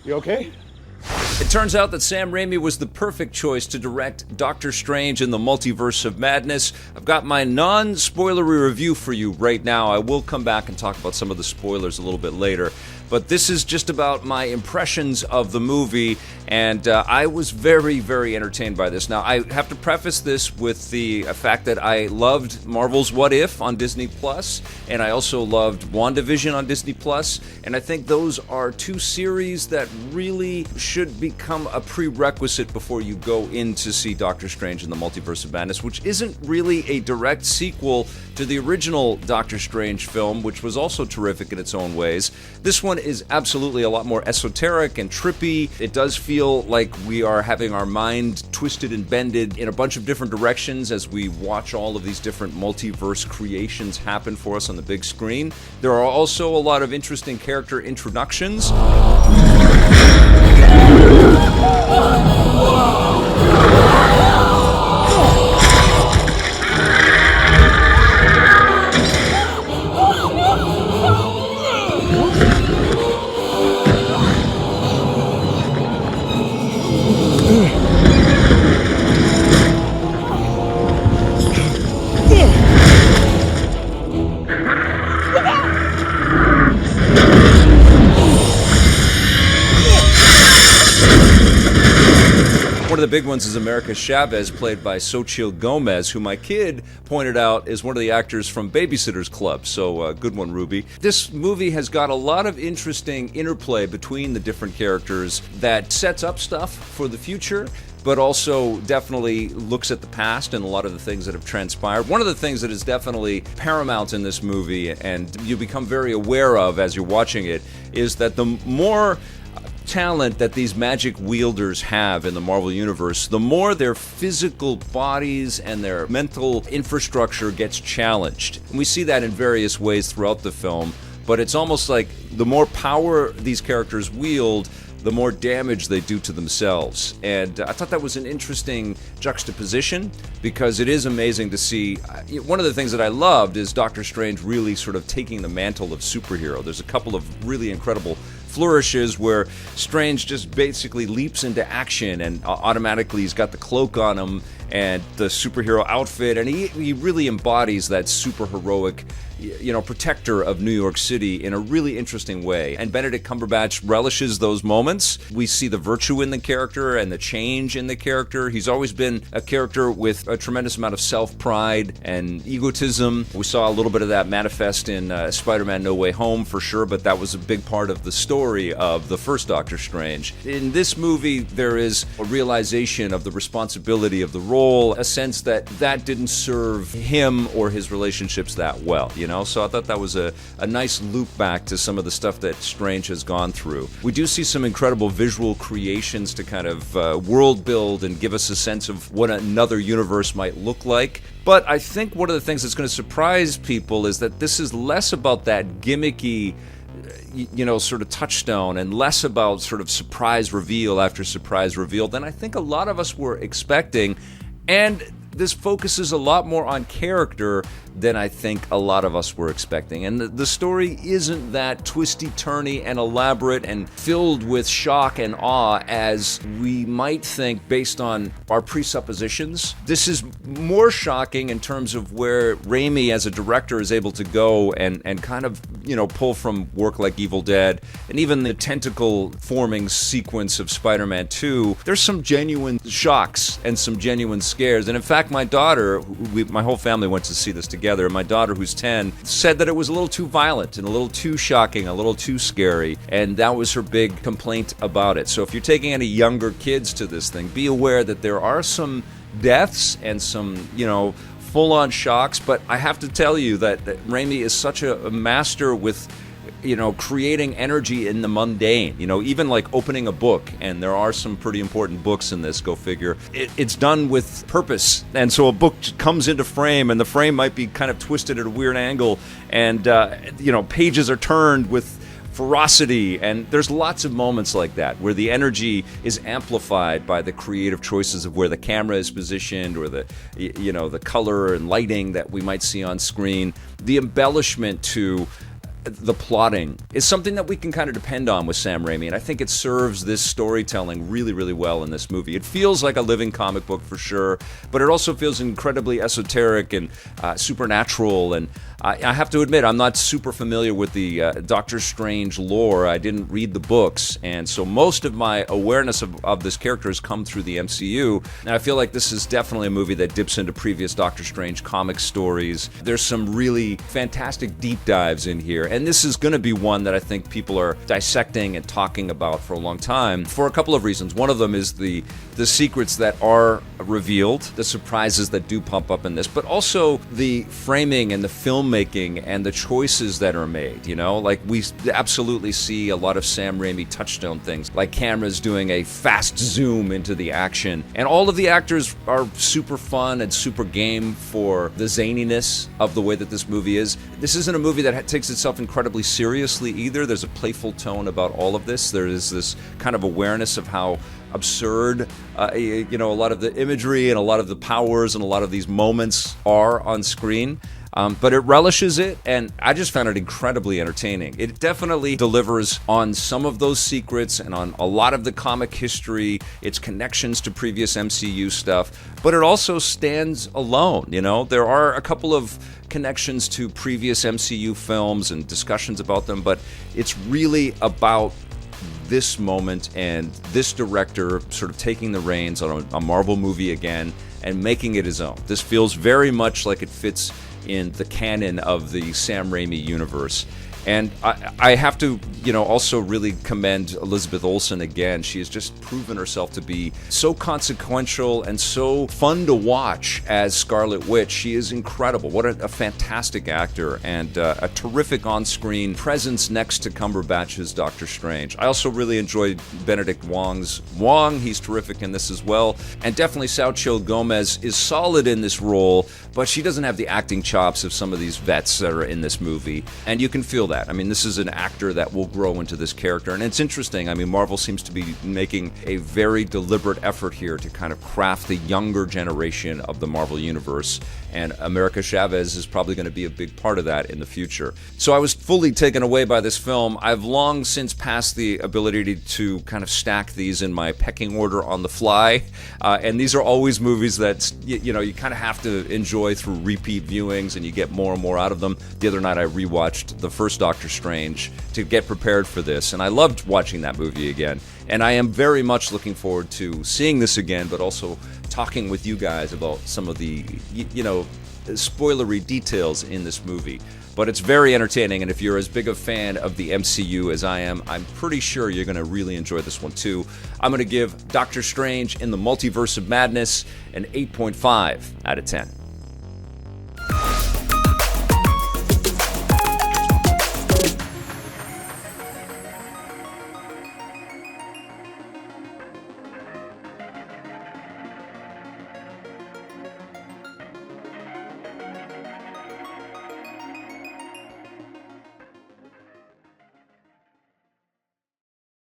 You okay? It turns out that Sam Raimi was the perfect choice to direct Doctor Strange in the Multiverse of Madness. I've got my non-spoilery review for you right now. I will come back and talk about some of the spoilers a little bit later. But this is just about my impressions of the movie, and I was very, very entertained by this. Now, I have to preface this with the fact that I loved Marvel's What If on Disney+, and I also loved WandaVision on Disney+, and I think those are two series that really should become a prerequisite before you go in to see Doctor Strange in the Multiverse of Madness, which isn't really a direct sequel to the original Doctor Strange film, which was also terrific in its own ways. This one is absolutely a lot more esoteric and trippy. It does feel like we are having our mind twisted and bended in a bunch of different directions as we watch all of these different multiverse creations happen for us on the big screen. There are also a lot of interesting character introductions. One of the big ones is America Chavez, played by Xochitl Gomez, who my kid pointed out is one of the actors from Babysitter's Club, so good one, Ruby. This movie has got a lot of interesting interplay between the different characters that sets up stuff for the future, but also definitely looks at the past and a lot of the things that have transpired. One of the things that is definitely paramount in this movie, and you become very aware of as you're watching it, is that the more talent that these magic wielders have in the Marvel Universe, the more their physical bodies and their mental infrastructure gets challenged. And we see that in various ways throughout the film, but it's almost like the more power these characters wield, the more damage they do to themselves. And I thought that was an interesting juxtaposition, because it is amazing to see. One of the things that I loved is Doctor Strange really sort of taking the mantle of superhero. There's a couple of really incredible flourishes where Strange just basically leaps into action, and automatically he's got the cloak on him and the superhero outfit, and he really embodies that super heroic, protector of New York City in a really interesting way. And Benedict Cumberbatch relishes those moments. We see the virtue in the character and the change in the character. He's always been a character with a tremendous amount of self-pride and egotism. We saw a little bit of that manifest in Spider-Man No Way Home for sure, but that was a big part of the story of the first Doctor Strange. In this movie, there is a realization of the responsibility of the role, a sense that didn't serve him or his relationships that well, So I thought that was a nice loop back to some of the stuff that Strange has gone through. We do see some incredible visual creations to kind of world build and give us a sense of what another universe might look like. But I think one of the things that's going to surprise people is that this is less about that gimmicky, sort of touchstone, and less about sort of surprise reveal after surprise reveal than I think a lot of us were expecting. And this focuses a lot more on character than I think a lot of us were expecting. And the story isn't that twisty-turny and elaborate and filled with shock and awe as we might think based on our presuppositions. This is more shocking in terms of where Raimi as a director is able to go and kind of, pull from work like Evil Dead, and even the tentacle forming sequence of Spider-Man 2. There's some genuine shocks and some genuine scares. And in fact, my daughter, my whole family went to see this together. My daughter, who's 10, said that it was a little too violent and a little too shocking, a little too scary, and that was her big complaint about it. So if you're taking any younger kids to this thing, be aware that there are some deaths and some, full-on shocks, but I have to tell you that Raimi is such a master with creating energy in the mundane, even like opening a book, and there are some pretty important books in this, go figure. It's done with purpose, and so a book comes into frame, and the frame might be kind of twisted at a weird angle, and pages are turned with ferocity, and there's lots of moments like that where the energy is amplified by the creative choices of where the camera is positioned or the color and lighting that we might see on screen. The embellishment to the plotting is something that we can kind of depend on with Sam Raimi, and I think it serves this storytelling really, really well in this movie. It feels like a living comic book for sure, but it also feels incredibly esoteric and supernatural, and I have to admit, I'm not super familiar with the Doctor Strange lore. I didn't read the books, and so most of my awareness of this character has come through the MCU, and I feel like this is definitely a movie that dips into previous Doctor Strange comic stories. There's some really fantastic deep dives in here, and this is going to be one that I think people are dissecting and talking about for a long time for a couple of reasons. One of them is the secrets that are revealed, the surprises that do pump up in this, but also the framing and the filmmaking and the choices that are made, like we absolutely see a lot of Sam Raimi touchstone things, like cameras doing a fast zoom into the action, and all of the actors are super fun and super game for the zaniness of the way that this movie is. This isn't a movie that takes itself incredibly seriously either. There's a playful tone about all of this. There is this kind of awareness of how absurd a lot of the imagery and a lot of the powers and a lot of these moments are on screen. But it relishes it, and I just found it incredibly entertaining. It definitely delivers on some of those secrets and on a lot of the comic history, its connections to previous MCU stuff, but it also stands alone. There are a couple of connections to previous MCU films and discussions about them, but it's really about this moment and this director sort of taking the reins on a Marvel movie again and making it his own. This feels very much like it fits in the canon of the Sam Raimi universe. And I have to, also really commend Elizabeth Olsen again. She has just proven herself to be so consequential and so fun to watch as Scarlet Witch. She is incredible. What a fantastic actor, and a terrific on-screen presence next to Cumberbatch's Doctor Strange. I also really enjoyed Benedict Wong's Wong. He's terrific in this as well. And definitely Xochitl Gomez is solid in this role, but she doesn't have the acting chops of some of these vets that are in this movie. And you can feel that. I mean, this is an actor that will grow into this character. And it's interesting. I mean, Marvel seems to be making a very deliberate effort here to kind of craft the younger generation of the Marvel Universe. And America Chavez is probably going to be a big part of that in the future. So I was fully taken away by this film. I've long since passed the ability to kind of stack these in my pecking order on the fly. And these are always movies that, you kind of have to enjoy through repeat viewings, and you get more and more out of them. The other night I rewatched the first Doctor Strange to get prepared for this, and I loved watching that movie again. And I am very much looking forward to seeing this again, but also talking with you guys about some of the, spoilery details in this movie. But it's very entertaining, and if you're as big a fan of the MCU as I am, I'm pretty sure you're going to really enjoy this one too. I'm going to give Doctor Strange in the Multiverse of Madness an 8.5 out of 10.